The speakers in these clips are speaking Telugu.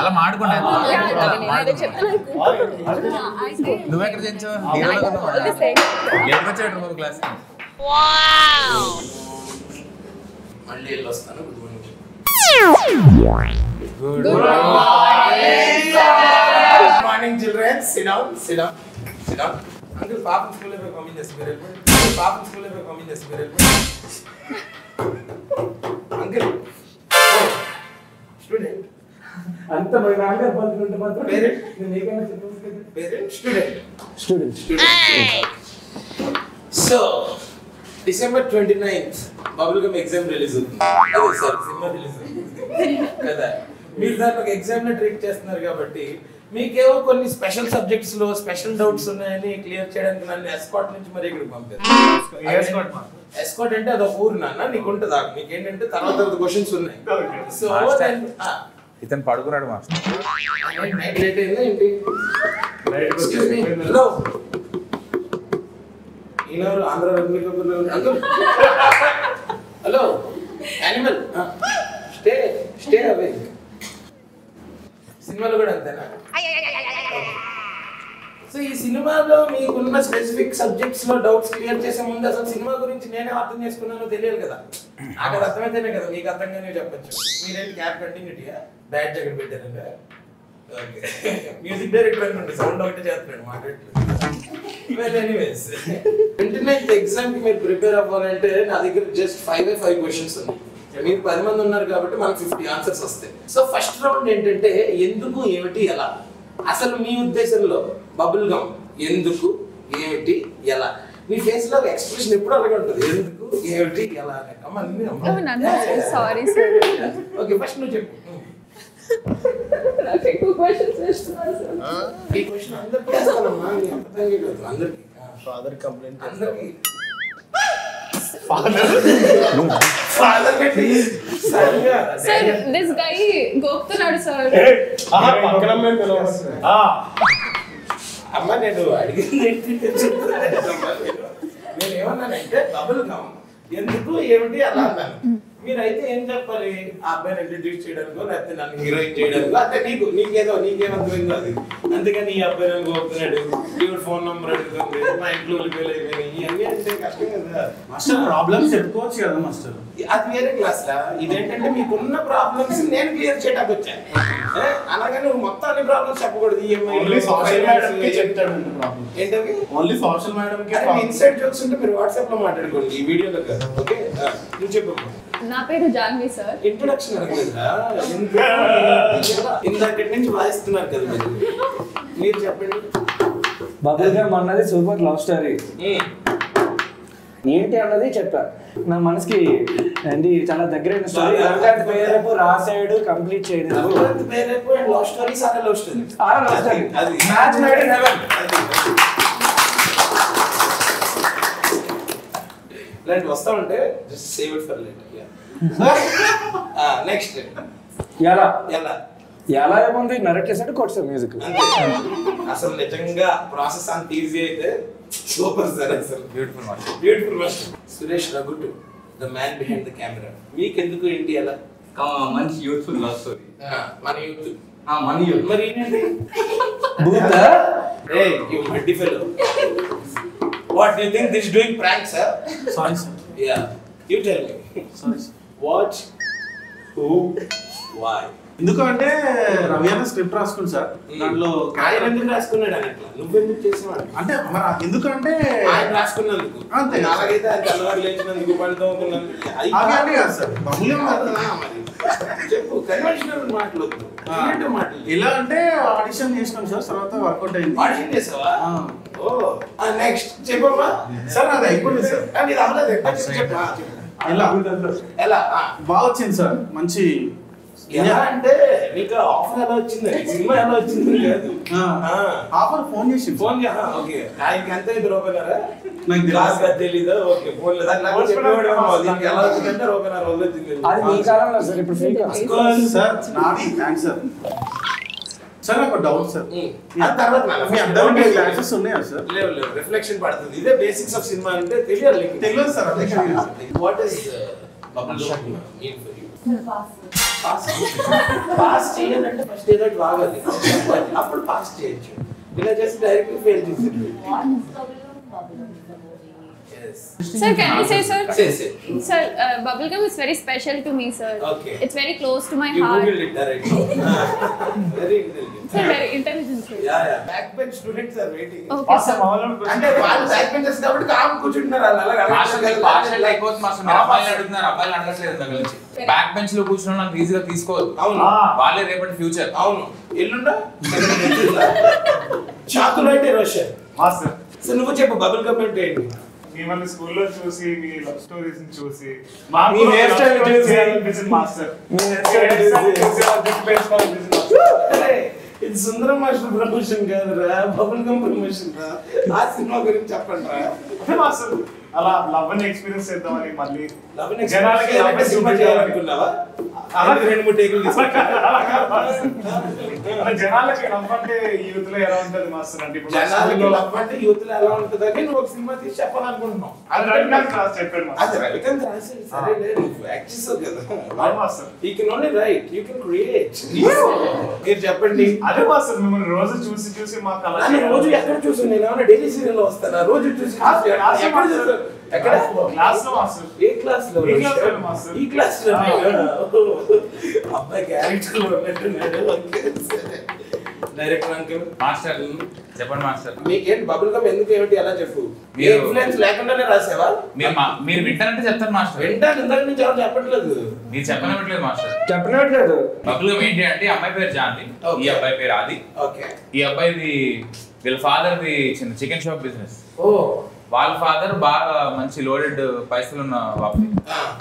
అలా మాడుకుంటా నువ్వెక్కడ తెచ్చావు వచ్చాడు క్లాస్ మళ్ళీ వెళ్ళి వస్తాను. Good morning children. SIT down, SIT down, SIT down. Uncle పాపం స్కూల్లో పోయి పంపించేసి మీరు వెళ్ళిపోయి. పాపం స్కూల్లో పోయి పంపించేసి మీరు వెళ్ళిపోయి. అంకుల్ స్టూడెంట్ అంత మరి నాన్నగారు పలుకుంటే మాత్రం పేరెంట్ నేను ఏకైనా చెప్పాను. Parent student student. So December 29th bubble gum exam release అవుతుంది. అదే సార్ సినిమా రిలీజ్ అవుతుంది కదా. మీరు దాన్ని ఒక ఎగ్జామ్ లో ట్రీట్ చేస్తున్నారు కాబట్టి మీకేవో కొన్ని స్పెషల్ సబ్జెక్ట్స్ లో స్పెషల్ డౌట్స్ ఉన్నాయని క్లియర్ చేయడానికి నన్ను ఎస్కాట్ నుంచి మరి ఇక్కడికి పంపారు. ఎస్కాట్ అంటే అదొక ఊరు నాన్న, నీకు ఉంటుంది. నీకేంటంటే తర్వాత క్వశ్చన్స్ ఉన్నాయి. సో ఇతను పడుకున్నాడు మాస్టర్. నైట్ లేట్ అయిందా ఏంటి? హలో ఈయనెవరు? Andhra uncle. Hello animal stay stay away. సినిమాలో కూడా అంతేనా? సో ఈ సినిమాలో మీకున్న స్పెసిఫిక్ సబ్జెక్ట్స్ లో డౌట్స్ క్లియర్ చేసే ముందు అసలు సినిమా గురించి నేనే అర్థం చేసుకున్నానో తెలియాలి కదా. నాకు అది అర్థమైతేనే కదా మీకు అర్థంగానే చెప్పచ్చు. మీరేంటి క్యాప్ కంటిన్యూటీగా బ్యాడ్ జగన్ పెట్టారంటే మ్యూజిక్ డైరెక్టర్ అనుకోండి, సౌండ్ ఒకటే చేస్తున్నాడు మాట్లాడలేదు. ఎనీవేస్ 29th ఎగ్జామ్ కి మీరు ప్రిపేర్ అవ్వాలంటే నా దగ్గర జస్ట్ 5 క్వశ్చన్స్ ఉన్నాయి. మీరు 10 మంది ఉన్నారు కాబట్టి మనకు 50 ఆన్సర్స్ వస్తాయి. సో ఫస్ట్ రౌండ్ ఏంటంటే ఎందుకు, ఏమిటి, ఎలా. అసలు మీ ఉద్దేశంలో బబుల్ గమ్ ఎందుకు, ఏమిటి, ఎలా. మీ ఫేస్ లో ఎక్స్ప్రెషన్ ఎప్పుడు అలాగే ఉంటుంది. ఎందుకు, ఏమిటి, ఎలా అనే. Sorry sir. ఓకే ఫస్ట్ నువ్వు చెప్పు. నాకు ఎక్కువ క్వశ్చన్స్ వేస్తున్నారు సార్. ఈ క్వశ్చన్ అందరికీ వేస్తానమ్మా, నీ అర్థంగా కాదు అందరికీ. ఫాదర్ కంప్లైంట్ అందరికీ సార్ దిస్ గై గోపుతున్నాడు సార్. అమ్మ నేను అడిగింది నేను ఏమన్నానంటే బబుల్ గమ్ ఎందుకు, ఏమిటి, అలా అన్నాను. మీరైతే ఏం చెప్పాలి? ఆ అబ్బాయిని ఇంట్రడ్యూస్ చేయడానికో లేకపోతే నన్ను హీరోయిన్ చేయడానికో, అంటే నీకేమర్థమైందో అది. అందుకని ఈ అబ్బాయి నన్ను కోరుతున్నాడు, ఈవిడ ఫోన్ నెంబర్ అడుగుతుంది, మా ఇంట్లో వెళ్ళిపోయి ఇవన్నీ అంటే కష్టం కదా మాస్టర్. ప్రాబ్లమ్స్ చెప్పుకోవచ్చు కదా మాస్టర్. అది వేరే క్లాస్ లా. ఇదేంటంటే మీకున్న ప్రాబ్లమ్స్ నేను క్లియర్ చేయడానికి వచ్చాను. అలాగే నువ్వు మొత్తం అన్ని ప్రాబ్లమ్స్ చెప్పకూడదు. ఏంటవి ఓన్లీ సోషల్ మేడం కి ఇన్సైడ్ జోక్స్ ఉంటే మీరు వాట్సాప్ లో మాట్లాడుకోండి, ఈ వీడియోలో కాదు. ఓకే నువ్వు చెప్పు. నా పేరు జాన్వి సార్. ఇంట్రొడక్షన్ అడగలేదా? ఇందాకటి నుంచి వాయిస్తున్నారు కదా మీరు చెప్పండి. బబుల్ గమ్ అన్నది సూపర్ లవ్ స్టోరీ. ఏంటి అన్నది చెప్పా. నా మనసుకి ఏంటి చాలా దగ్గరైన స్టోరీ. పేరేపు రాసాడు, కంప్లీట్ చేయలేదు. పేరేపు అండ్ లవ్ స్టోరీ, సారా లవ్ స్టోరీ. అది మ్యాచ్ మేడ్ ఇన్ హెవెన్. ఇలాంటి వస్తా ఉంటే just save it for later. Next ఎలా ఎలా ఎలా ఏముంది? నరేట్ చేసాడు, కొట్టాడు మ్యూజిక్. అసలు నిజంగా ప్రాసెస్ అంత ఈజీ అయితే సూపర్ సార్. అసలు beautiful master. Beautiful master. Suresh రఘుటు the man behind the camera. మీకెందుకు ఏంటి ఎలా? మంచి యూత్ఫుల్ లవ్ స్టోరీ. మన యూత్ మన యూత్. మరి ఏంటండి you muddy fellow. What do you think this is doing prank, sir? Sorry, sir. Yeah. You tell me. Sorry, sir. What? Who? Why? ఎందుకంటే రవి అన్న స్క్రిప్ట్ రాసుకుంది సార్. దాంట్లో ఆయన ఎందుకు రాసుకున్నాడు అని అట్లా నువ్వెందుకు చేసినాడు అంటే మరి ఎందుకంటే ఆయన రాసుకున్నందుకు అంతే. అలాగైతే ఆయన తెల్లవారు లేచినందుకు పడుతోకున్నందుకు అదే కాదు సార్. మరి చెప్పు. కన్వెన్షనల్ మాట్లాడదు, మాట్లాడు. ఎలా అంటే ఆడిషన్ చేసినాం సార్, తర్వాత వర్కౌట్ అయింది. ఆడిషన్ చేసావా? ఓ నెక్స్ట్ చెప్పమ్మా. సార్ అది అయిపోయింది సార్. అది అవ్వలేదు. చెప్పా ఎలా ఎలా బాగా వచ్చింది సార్. మంచి ఎలా అంటే నీకు ఆఫర్ ఎలా వచ్చింది, సినిమా ఎలా వచ్చింది కాదు. ఆఫర్ ఫోన్ చేసి ఫోన్ ఓకే ఆయనకి ఎంత ఇది రూపాయన్నారా? నాకు క్లాస్ గా తెలీదా? ఓకే ఫోన్ లేదా దీనికి ఎలా వచ్చిందంటే రూపాయన్నర రోజులు వచ్చింది. అది మీ కాలంలో సార్, ఇప్పుడు ఫ్రీ సార్. నాది థ్యాంక్స్ సార్. సార్ ఒక డౌట్ సార్, తర్వాత మీ అర్థం క్లాసెస్ ఉన్నాయా సార్? లేవు లేవు, రిఫ్లెక్షన్ పడుతుంది. ఇదే బేసిక్స్ ఆఫ్ సినిమా అంటే తెలియాలి. తెలియదు sir. What is bubble gum mean for you? Pass చేయాలంటే ఫస్ట్ ఏదో ఒకటి వాగాలి అప్పుడు పాస్ చేయొచ్చు ఇలా చేసి డైరెక్ట్ ఫెయిల్ చేసేది Sir, can I say, sir? Say. Sir, bubblegum is very special to me, sir. Okay. It's very close to my You heart. googled it directly. Very intelligent. Sir, very intelligent, sir. Yeah. Backbench students are waiting. Okay, sir. అంటే వాళ్ళు బ్యాక్ బెంచర్స్ కాబట్టి కామ్ కూర్చుంటున్నారు అలా మాస్టర్ మీకు పార్షల్ అయిపోతుంది మాస్టర్. మీరు అబ్బాయిలు అడుగుతున్నారు, అబ్బాయిలు అడగట్లేదు దగ్గర నుంచి. బ్యాక్ బెంచ్ లో కూర్చున్న నాకు ఈజీగా తీసుకోవద్దు. అవును. వాళ్ళే రేపటి ఫ్యూచర్. అవును ఎల్లుండా చాకులు అంటే రోషన్ మాస్టర్ సో నువ్వు చెప్పు బబుల్ గమ్ అంటే ఏంటి మిమ్మల్ని స్కూల్లో చూసి మీ లవ్ స్టోరీస్ చూసి మీ hair style చూసి, మాస్టర్ మీ hair style చూసి. ఇది సుందరం మాస్టర్ ప్రమోషన్ కాదురా బబుల్ గమ్ ప్రమోషన్ రా ఆ సినిమా గురించి చెప్పండి రా మాస్టర్ అలా లవ్ ని ఎక్స్పీరియన్స్ చేద్దామని మళ్ళీ జనాలకి లవ్ సినిమా చేయాలనుకున్నావా అలా 2-3 టేకులు జనాలకి లవ్ అంటే యూత్ లో ఎలా ఉంటది మాస్టర్ అంటే ఇప్పుడు జనాలకి లవ్ అంటే యూత్ లో ఎలా ఉంటుందని నువ్వు ఒక సినిమా తీసి చెప్పాలనుకుంటున్నావు అది రవికాంత్ రాజ్ చెప్పాడు అది మాస్టర్ రవికాంత్ రాసేది సరే లేదు యాక్ట్ చేసావు కదా అవును master you can only right you can create మీరు చెప్పండి అదే మాస్టర్ మిమ్మల్ని రోజు చూసి చూసి మాకు అలా నన్ను రోజు ఎక్కడ చూసి నేను ఏమైనా డైలీ సీరియల్ లో వస్తానా రోజు చూసి ఎక్కడ చూసాను ఎక్కడ క్లాస్ లో మాస్టర్ ఏ క్లాస్ లో ఈ క్లాస్ లో మాస్టర్ ఈ క్లాస్ లో అబ్బాయి క్యారెక్టర్ లో ఉన్నట్టున్నాడు డైరెక్టర్ అంకుల్ మాస్టర్ చెప్పండి మాస్టర్. మీకేంటి బబుల్ గమ్ ఎందుకు ఏమిటి ఎలా చెప్పు మీ మీరు- ఇన్ఫ్లుయెన్స్ లేకుండానే రాసావా మీరు వింటారంటే చెప్తాను మాస్టర్. వింటాను ఇందాక నుంచి ఎవరు చెప్పట్లేదు మీరు చెప్పనివ్వట్లేదు మాస్టర్. చెప్పనట్లేదు. బబుల్ ఏంటి అంటే ఈ అమ్మాయి పేరు జాన్వి, ఈ అబ్బాయి పేరు ఆది. ఓకే ఈ అబ్బాయిది వీళ్ళ ఫాదర్ ది చిన్న చికెన్ షాప్ బిజినెస్. ఓ వాళ్ళ ఫాదర్ బాగా మంచి లోడెడ్ పైసలు ఉన్న వాపి.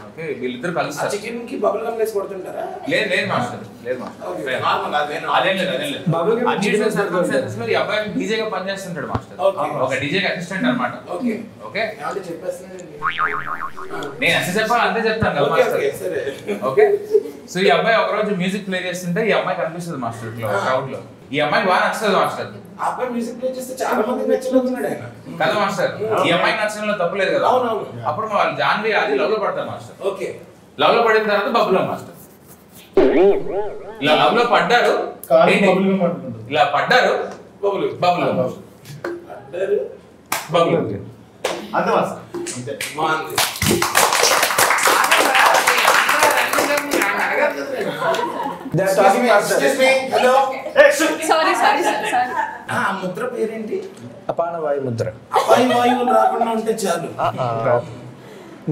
ఓకే వీళ్ళిద్దరు ఆ కలుస్తారు. చికెన్ కి బబుల్ గమ్ వేసి కొడుతుంటారా లేదు లేదు మాస్టర్, లేదు మాస్టర్. ఓకే నార్మల్ అదేనా అదేం లేదు, అదేం లేదు. Bubble gum Unusual circumstances లో ఈ అబ్బాయి డీజేగా పనిచేస్తుంటాడు మాస్టర్. Okay. ఒక డీజే అసిస్టెంట్ అన్నమాట. ఓకే ఓకే ఏమంటే చెప్పేస్తున్నానండి నేను ఎంత చెప్పాలి అంతే చెప్తాను కదా ఓకే మాస్టర్. ఓకే సరే ఓకే సో ఈ అబ్బాయి ఒక రోజు మ్యూజిక్ ప్లే చేస్తుంటే ఈ అమ్మాయి కనిపిస్తుంది మాస్టర్ క్రౌడ్ లో. ఈ అమ్మాయి బాగా నచ్చుతుంది మాస్టర్ ఆ అబ్బాయి మ్యూజిక్ ప్లే చేస్తే చాలా మంది నచ్చలేకున్నాడు ఆయన కదా మాస్టర్. ఈ అమ్మాయి నచ్చడంలో తప్పులేదు కదా. అవునవును. అప్పుడు వాళ్ళు జాన్వి అది లవ్ లో పడతారు మాస్టర్. ఓకే లవ్ లో పడిన తర్వాత బబుల్ మాస్టర్ ఇలా లవ్ లో పడ్డారు. ఏంటి? ఇలా పడ్డారు బబుల్ బబుల్ అడ్డారు బబుల్ అంతే మాస్టర్ అంతే బాగుంది They're talking master. Hello Sorry, sir. ఆ ముద్ర పేరేంటి అపాన వాయు ముద్ర. అపాయి వాయువులు రాకుండా ఉంటే చాలు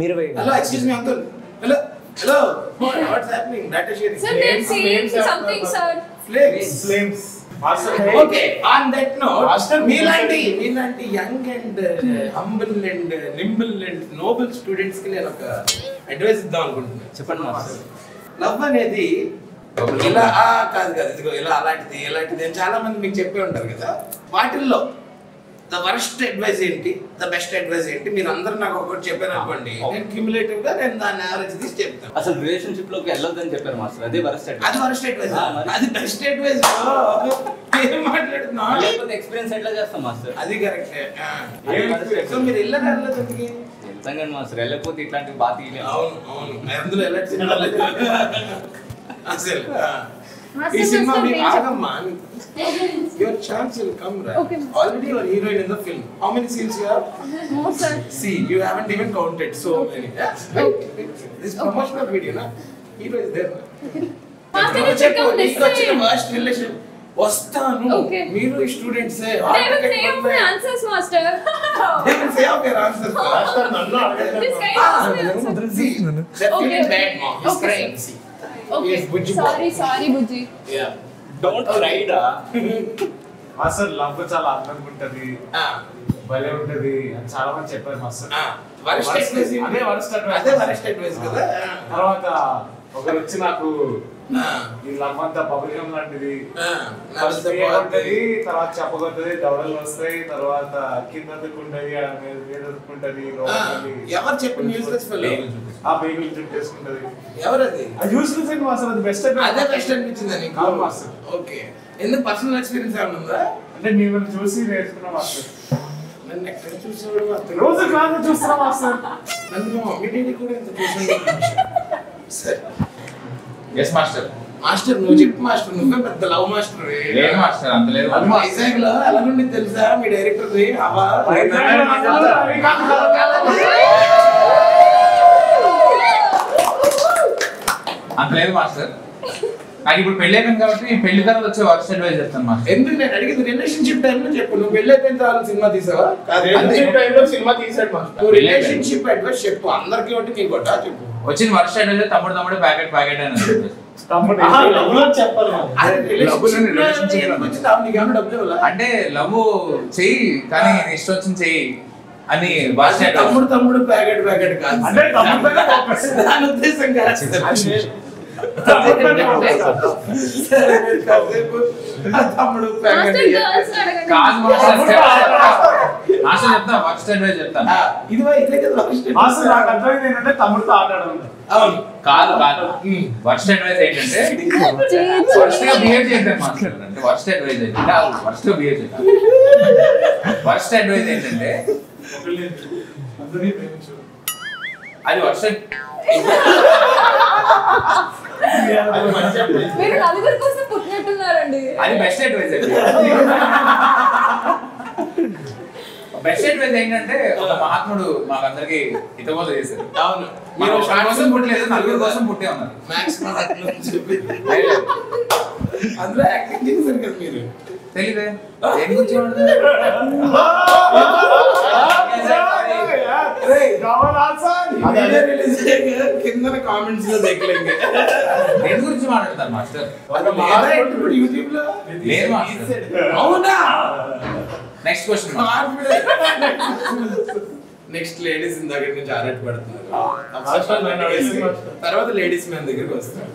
మీరు hello excuse me uncle hello hello what's happening data sharing Sir, they're saying something, sir. Flames master okay on that note మీలాంటి young and humble and nimble and noble students కి నేను ఒక అడ్వైస్ ఇద్దాం అనుకుంటున్నాను చెప్పండి మాస్టర్. లవ్ అనేది ఇలా కాదు ఇదిగో ఇలా అలాంటిది ఇలాంటిది అని చాలా మంది మీకు చెప్పే ఉంటారు కదా వాటిల్లో ద వరస్ట్ అడ్వైస్ ఏంటి ద బెస్ట్ అడ్వైస్ ఏంటి మీరు అందరూ నాకు ఒకటి చెప్పారు అనుకోండి నేను క్యూములేటివ్ గా నేను దాన్ని యావరేజ్ తీసి చెప్తాను అసలు రిలేషన్షిప్ లోకి వెళ్ళొద్దని చెప్పారు మాస్టర్. అదే వరస్ట్ అది వరస్ట్ అడ్వైస్ మరి. అది బెస్ట్ అడ్వైస్ ఏం మాట్లాడుతున్నా లేకపోతే ఎక్స్పీరియన్స్ ఎట్లా చేస్తాం మాస్టర్? అది కరెక్టే సో మీరు వెళ్ళరా వెళ్ళదు వెళ్తాం కానీ మాస్టర్ వెళ్ళకపోతే ఇట్లాంటివి బాగా తీయలేము. అవును అందులో ఎలాంటి సినిమా లేదు అసలు ఈ Master, సినిమా Master, మీకు please. ఆగమ్మా your chance will come right Okay. already you are heroine in the film how many scenes you have No, sir. see you haven't even counted so many this promotional video na hero is there Master, you should come this వచ్చిన way. worst relation వస్తాను Okay. మీరు students They will say of my answers, master. they will say of your answers This guy knows my answers. see that Okay, feeling okay. bad mom he's Okay, crying sir. see Okay. Yes, Bujji. Sorry, Bujji. yeah don't రైడా. మాస్టర్ లవ్ చాలా అందంగా ఉంటది, భలే ఉంటది అని చాలా మంది చెప్పారు మాస్టర్. వరస్ట్ అడ్వైస్ అదే worst advice. అదే వరస్ట్ అడ్వైస్ కదా తర్వాత ఒకరు వచ్చి నాకు ఈ లవ్ అంతా బబుల్ గమ్ లాంటిది, ఫస్ట్ ఉంటది, తర్వాత చెప్పగొట్టది, దవడలు వస్తాయి, తర్వాత కింద దుక్కుంటది, మీద దుక్కుంటది, ఎవరు చెప్పు న్యూస్ ఫెలో ఆ బేగులు చుట్టేసుకుంటది. ఎవరది అది యూస్ఫుల్ థింగ్ మాస్టర్, అది బెస్ట్ అదే బెస్ట్ అనిపించింది నీకు అవును మాస్టర్. ఓకే ఎందుకు పర్సనల్ ఎక్స్పీరియన్స్ ఏమైనా ఉందా అంటే మిమ్మల్ని చూసి నేర్చుకున్నా మాస్టర్. నన్ను ఎక్కడ చూసేవాడు అతను రోజు క్లాస్ చూస్తున్నా మాస్టర్. నన్ను మా మమ్మీ డాడీ కూడా ఎంత చూసాను సరే ఎస్ మాస్టర్. మాస్టర్ నువ్వు చెప్పు మాస్టర్, నువ్వే పెద్ద లవ్ మాస్టర్. లేదు మాస్టర్, అంత లేదు. వైజాగ్ లో ఎలా నుండి తెలుసా మీ డైరెక్టర్ అంత లేదు మాస్టర్. నాకు ఇప్పుడు పెళ్లి అయిపోయింది కాబట్టి పెళ్లి తర్వాత వచ్చే వర్క్ అడ్వైజ్ చెప్తాను మాస్టర్. ఎందుకు నేను అడిగింది రిలేషన్షిప్ టైంలో చెప్పు. నువ్వు పెళ్లి అయిపోయిన తర్వాత సినిమా తీసావా? సినిమా తీసాడు మాస్టర్. నువ్వు రిలేషన్షిప్ అడ్వైస్ చెప్పు, అందరికి ఒకటి నీకు కొట్టా చెప్పు. వచ్చిన వర్క్ అడ్వైజ్ తమ్ముడు ప్యాకెట్ ప్యాకెట్ అని అంటే లవ్ చెయ్యి కానీ ఇష్టం వచ్చింది చెయ్యి అని తమ్ముడు ప్యాకెట్ ప్యాకెట్ కాదు, దాని ఉద్దేశం కాదు. తమ్ముడు ప్యాకెట్ కాదు మాస్టర్ చెప్తా. ఫస్ట్ అడ్వైజ్ చెప్తాను. ఇది ఇదే కదా మాస్టర్. నాకు అర్థమైంది ఏంటంటే తమ్ముడితో ఆడాడు. అవును కాదు వర్స్ట్ అడ్వైజ్ ఏంటంటే వర్స్ట్ గా బిహేవ్ చేద్దాం మాస్టర్. అంటే వర్స్ట్ అడ్వైజ్ ఏంటంటే వర్స్ట్ గా బిహేవ్ చేద్దాం. వర్స్ట్ అడ్వైజ్ ఏంటంటే అది వర్స్ట్. మీరు నలుగురి కోసం పుట్టినట్టున్నారండి. అది బెస్ట్ అడ్వైజ్ అండి. బెస్ట్ అడ్వైజ్ ఏంటంటే ఒక మహాత్ముడు మాకందరికి హితబోధ చేశారు. అవును, మీరు ఒకరి కోసం పుట్టలేదు, నలుగురి కోసం పుట్టే ఉన్నారు. అందులో యాక్టింగ్ చేశారు కదా మీరు. తెలీదే దేని గురించి కింద కామెంట్స్ లో దేని గురించి మాట్లాడతారు మాస్టర్? యూట్యూబ్ లో లేదు మాస్టర్. అవునా? Next question. నెక్స్ట్ లేడీస్ దగ్గర నుంచి ఆరాట పడుతున్నారు. తర్వాత లేడీస్ మ్యాన్ దగ్గరికి వస్తారు.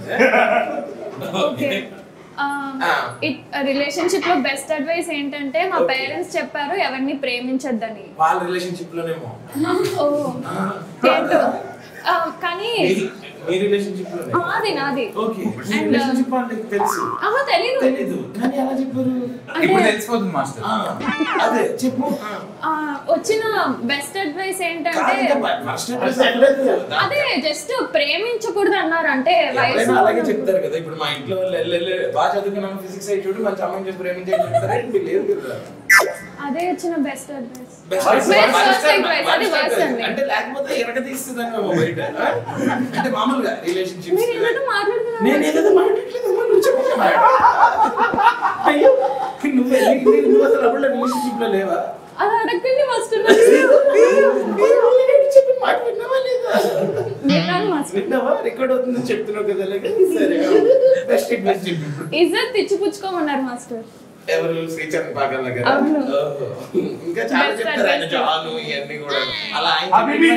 రిలేషన్షిప్ లో బెస్ట్ అడ్వైస్ ఏంటంటే మా పేరెంట్స్ చెప్పారు ఎవరిని ప్రేమించొద్దని. వాళ్ళ రిలేషన్షిప్ లోనేమో. కానీ మీ రిలేషన్షిప్ లోనే నాది ఓకే. రిలేషన్షిప్ వాళ్ళకి తెలుసు తెలీదు కానీ ఎలా చెప్పారు? ఇప్పుడు తెలిసిపోతుంది మాస్టర్. అదే చెప్పు. వచ్చిన బెస్ట్ అడ్వైస్ ఏంటంటే అదే జస్ట్ ప్రేమించకూడదు అన్నారు. అంటే వయసు అలాగే చెప్తారు కదా. ఇప్పుడు మా ఇంట్లో వాళ్ళు బాగా చదువుకున్నాను ఫిజిక్స్ అయి చూడు మంచి అమ్మాయిని చేసి ప్రేమించే చెప్తారా? లేదు కదా. అదే వచ్చిన బెస్ట్ అడ్వైస్. అంటే లేకపోతే ఎరగ తీస్తుందని మేము బయట అంటే మామూలుగా రిలేషన్షిప్ నేను ఏదో మాట్లాడట్లేదు. అయ్యో నువ్వు అసలు అప్పుడు రిలేషన్షిప్ లో లేవా? అది అడగండి మాస్టర్. రికార్డ్ అవుతుందని చెప్తున్నావు కదా. సరే ఇజ్జత్ తెచ్చిపుచ్చుకోమన్నారు మాస్టర్. ఎవరు? శ్రీచరణ్ పాకల్ దగ్గర. ఇంకా చాలా చెప్తారు ఆయన. జాను ఇవన్నీ కూడా అలా హబీబీ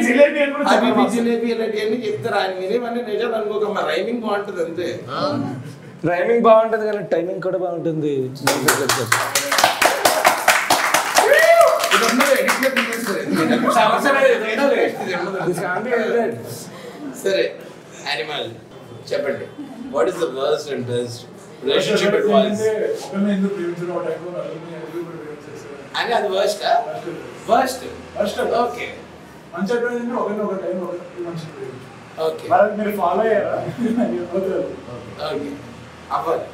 జిలేబీ ఇలాంటివన్నీ చెప్తారు ఆయన. మీరేమన్నీ నిజాలు అనుకోకమ్మా. రైమింగ్ బాగుంటుంది అంతే. రైమింగ్ బాగుంటుంది కానీ టైమింగ్ కూడా బాగుంటుంది. సరే యానిమల్ చెప్పండి. What is the worst and best relationship advice? అని అది వర్స్ట్ ఓకే. మంచి అడ్వైస్ అంటే ఒక టైం మంచి ఓకే మీరు ఫాలో అయ్యారా? ఓకే అవ్వాలి.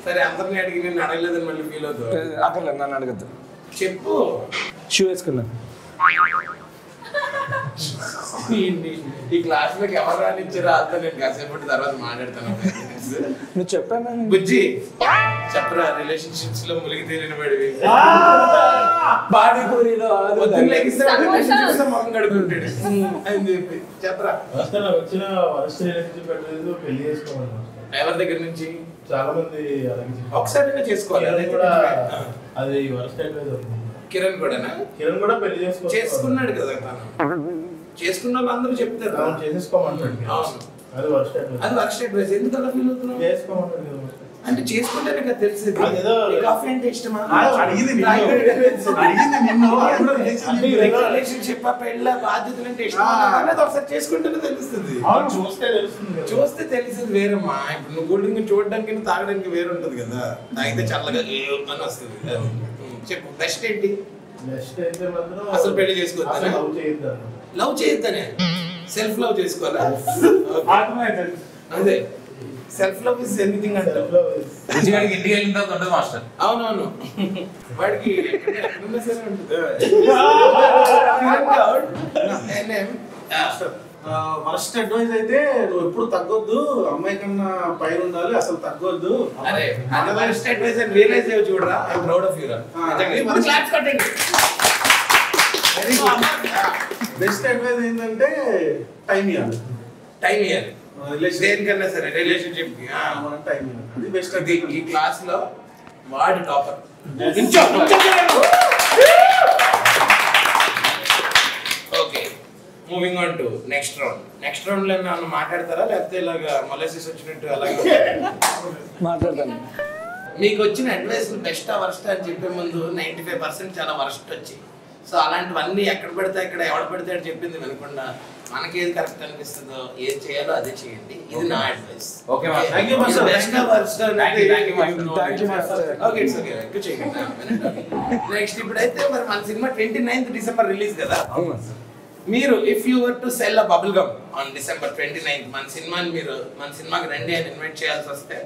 సరే అందరిని అడిగి నేను అడగలేదని మళ్ళీ ఫీల్ అవుతావు. అక్కర్లేదు, నన్ను అడగద్దు. చెప్పు. షూ వేసుకున్నాను. ఈ క్లాస్ లోకి ఎవరు రానిచ్చారో అంతా నేను కాసేపటి తర్వాత మాట్లాడతాను. నువ్వు చెప్పాను బుజ్జి చెప్పరా. రిలేషన్షిప్స్ లో ములిగి తేలిన పడివి పానీపూరిలో మొహం కడుకుంటాడు అని చెప్పి చెప్పరా. వచ్చిన వరస్ట్ రిలేషన్షిప్ అడ్వైస్ పెళ్లి చేసుకోవాలి. ఎవరి దగ్గర నుంచి? చాలా మంది ఒకసారి చేసుకోవాలి. అది కూడా అది వరస్ట్ అడ్వైస్ అవుతుంది. కిరణ్ కూడానా? కిరణ్ కూడా పెళ్లి చేసుకున్నాడు కదా తను. చేసుకున్న వాళ్ళు అందరూ చెప్తారు చేసేసుకోమంటాడు. అది వరస్ట్ అడ్వైస్. అది వరస్ట్ అడ్వైస్. ఎందుకు అలా ఫీల్ అవుతున్నావు? చేసుకోమంటాడు అంటే చేసుకుంటేనే కదా తెలిసింది. కాఫీ అంటే ఇష్టమా? రిలేషన్షిప్ పెళ్ళ బాధ్యతలు అంటే ఇష్టమా అనేది ఒకసారి చేసుకుంటేనే తెలుస్తుంది. చూస్తే తెలిసింది వేరమ్మా. ఇప్పుడు నువ్వు కూల్ డ్రింక్ చూడడానికి తాగడానికి వేరు ఉంటది కదా. తాగితే చల్లగా అని వస్తుంది. చెప్పు బెస్ట్ ఏంటి? బెస్ట్ అయితే మాత్రం అసలు పెళ్లి చేసుకోవద్దు. లవ్ చేయొద్దానే. సెల్ఫ్ లవ్ చేసుకోవాలా అదే సెల్ఫ్ లవ్ ఇస్ ఎనీథింగ్ అంటే రుచిగాడికి ఇంటికి వెళ్ళిన తర్వాత ఉంటుంది మాస్టర్. అవునవును వాడికి ఎక్కడున్నా సరే ఉంటుంది. ఫస్ట్ అడ్వైస్ అయితే నువ్వు ఎప్పుడు తగ్గొద్దు, అమ్మాయి కన్నా పైన ఉండాలి, అసలు తగ్గొద్దు. అరే ఫస్ట్ అడ్వైస్ అని రియలైజ్ అయ్యి చూడరా. I am proud of you రా. ఇప్పుడు క్లాప్స్ కొట్టండి. బెస్ట్ అడ్వైస్ ఏంటంటే టైం ఇవ్వాలి. టైం ఇవ్వాలి దేనికన్నా సరే రిలేషన్షిప్ కి మనం టైం ఇవ్వాలి. అది బెస్ట్. ఈ క్లాస్ లో వాడు topper. Okay moving on to next round. Next round లో ఏమన్నా మాట్లాడతారా లేకపోతే ఇలాగా మొలసిస్ వచ్చినట్టు అలాగే మాట్లాడతాను. మీకు వచ్చిన అడ్వైస్ బెస్ట్ వర్స్ట్ అని చెప్పే ముందు 95% చాలా వర్స్ట్ వచ్చి, సో అలాంటివన్నీ ఎక్కడ పడితే అక్కడ ఎవడ పడితే అని చెప్పింది వినకుండా మనకి ఏది కరెక్ట్ అనిపిస్తుందో ఏది చేయాలో అదే చేయండి. ఇది నా advice. Okay master. Thank you master. Best worst thank you master. Thank you master. Okay it's okay ఎక్కువ చేయండి. నెక్స్ట్ ఇప్పుడైతే మరి మన సినిమా 29th డిసెంబర్ రిలీజ్ కదా. మీరు if you were to sell a bubble gum on December 29th మన సినిమాకి రండి అని ఇన్వైట్ చేయాల్సి వస్తే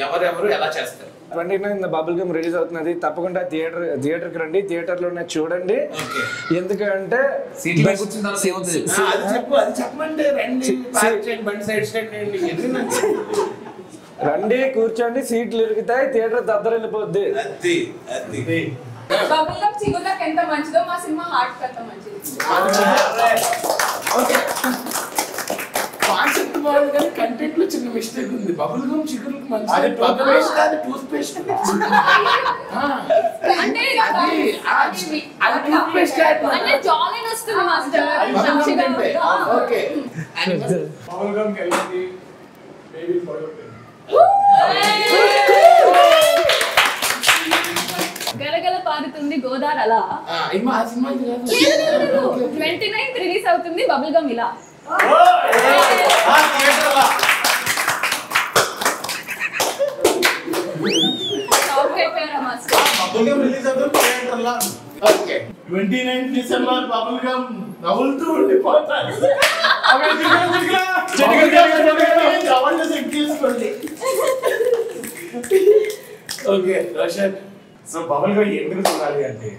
ఎవరెవరు ఎలా చేస్తారు? 29th బబుల్ గమ్ రిలీజ్ అవుతున్నది. తప్పకుండా థియేటర్కి రండి, థియేటర్లోనే చూడండి. ఎందుకంటే సీట్లో కూర్చున్న తర్వాత ఏమవుతుంది? అది చెప్పమంటే రండి, పార్క్ చేయండి, బండి సైడ్ స్టాండ్ చేయండి, రండి, కూర్చోండి, సీట్లు ఇరుగుతాయి, థియేటర్ దద్దరిల్లిపోద్ది. అది బబుల్ గమ్ చిగుర్లకు ఎంత మంచిదో మా సినిమా హార్ట్ అంత మంచిది. ఓకే కాన్సెప్ట్ బాగుంది కానీ కంటెంట్ లో చిన్న మిస్టేక్ ఉంది. బబుల్ గమ్ చిగురులకు మంచిది. అది టూత్ పేస్ట్ అంటే అది టూత్ పేస్ట్ అంటే జాలీన్ వస్తుంది మాస్టర్. ఓకే బబుల్ గమ్ కెళ్ళి బేబీ ఫోటో గలగల పారుతుంది గోదావరి అలా. ఇమ్మా ఆ సినిమా ఇది కాదు. 29th రిలీజ్ అవుతుంది బబుల్ గమ్ ఇలా. రిలీజ్ అవుతుంది థియేటర్లో. Okay 29th December bubble gum నవ్వులుతూ ఉండిపోతారు. Okay Roshan. So bubble gum ఎందుకు చూడాలి అంటే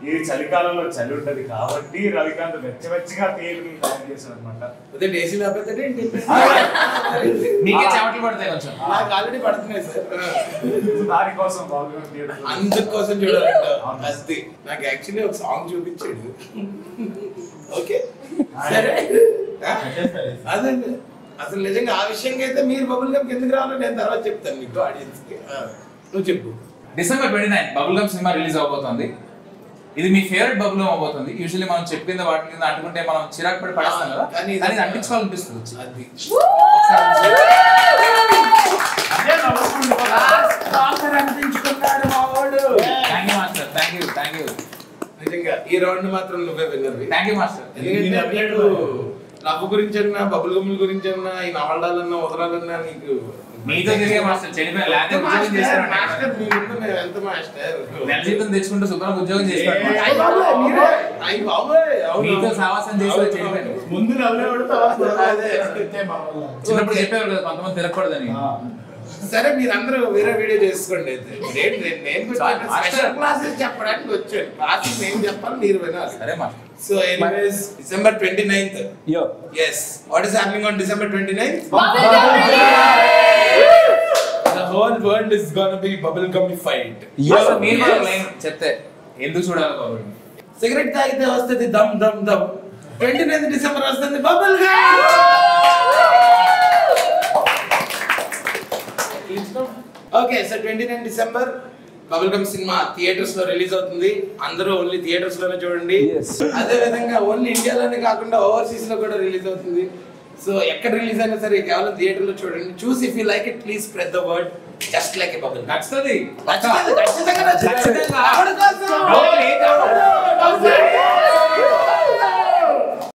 ఇది చలికాలంలో చలి ఉంటది కాబట్టి రవికాంత్ వెచ్చగా తేలిని తయారు చేశాడు అనమాట. అదే డేసీ లేకపోతే నీకే చెమటలు పడతాయి కొంచెం. నాకు ఆల్రెడీ పడుతున్నాయి సార్. దానికోసం బబుల్ గమ్ థియేటర్ అందుకోసం చూడాలంట. అది నాకు యాక్చువల్లీ ఒక సాంగ్ చూపించాడు. ఓకే సరే అదండి. అసలు నిజంగా ఆ విషయంగా అయితే మీరు బబుల్ గమ్ ఎందుకు రావాలో నేను తర్వాత చెప్తాను మీకు ఆడియన్స్ కి. నువ్వు చెప్పు. December 29 bubble gum cinema release అవబోతోంది. ఇది మీ ఫేవరెట్ బబుల్ గమ్ అవబోతుంది. యూజువల్లీ మనం చెప్పింది వాటి కింద అంటుకుంటే మనం చిరాకు పడి పడేస్తాం కదా, కానీ ఇది అంటించుకోవాలనిపిస్తుంది. అది అనిపించుకున్నాడు మా వాడు. Thank you master. Thank you. నిజంగా ఈ రౌండ్ మాత్రం నువ్వే విన్నర్. Thank you master. ఎందుకంటే నీకు లవ్ గురించి అన్నా బబుల్ గమ్ముల గురించి అన్నా ఈ నవలాలన్నా వదలాలన్నా నీకు మీతో తిరిగే మాస్టర్ చెడిపోయి లేకపోతే ఉద్యోగం చేస్తాడు. మాస్టర్ మీ ముందు మేము ఎంత మాస్టర్ నెల జీతం తెచ్చుకుంటూ శుభ్రంగా ఉద్యోగం చేస్తాడు. మీతో సావాసం చేసి చెడిపోయాడు. ముందు నవ్వేవాడు చిన్నప్పుడు చెప్పేవారు కదా కొంతమంది తిరగకూడదని. సరే మీరందరూ వేరే వీడియో చేసుకోండి. అయితే నేను స్పెషల్ క్లాసెస్ చెప్పడానికి వచ్చాను. క్లాసెస్ నేను చెప్పాలి, మీరు వినాలి. సరే master. So anyways, December 29th. Yo. Yes. What is happening on December 29th? The whole world is gonna be bubblegummified. Master మీరు కూడా లైన్ చెప్తే ఎందుకు చూడాలి బాబు? సిగరెట్ తాగితే వస్తుంది దమ్ దమ్ దమ్. 29th December వస్తుంది bubble gum. Okay so 29th December bubble gum cinema theatres లో రిలీజ్ అవుతుంది. అందరూ ఓన్లీ థియేటర్స్ లోనే చూడండి. అదే విధంగా ఓన్లీ ఇండియాలోనే కాకుండా ఓవర్సీస్ లో కూడా రిలీజ్ అవుతుంది. సో ఎక్కడ రిలీజ్ అయినా సరే కేవలం థియేటర్ లో చూడండి. చూసి if you like it please spread the word just like a bubble. నచ్చుతుంది. ఖచ్చితంగా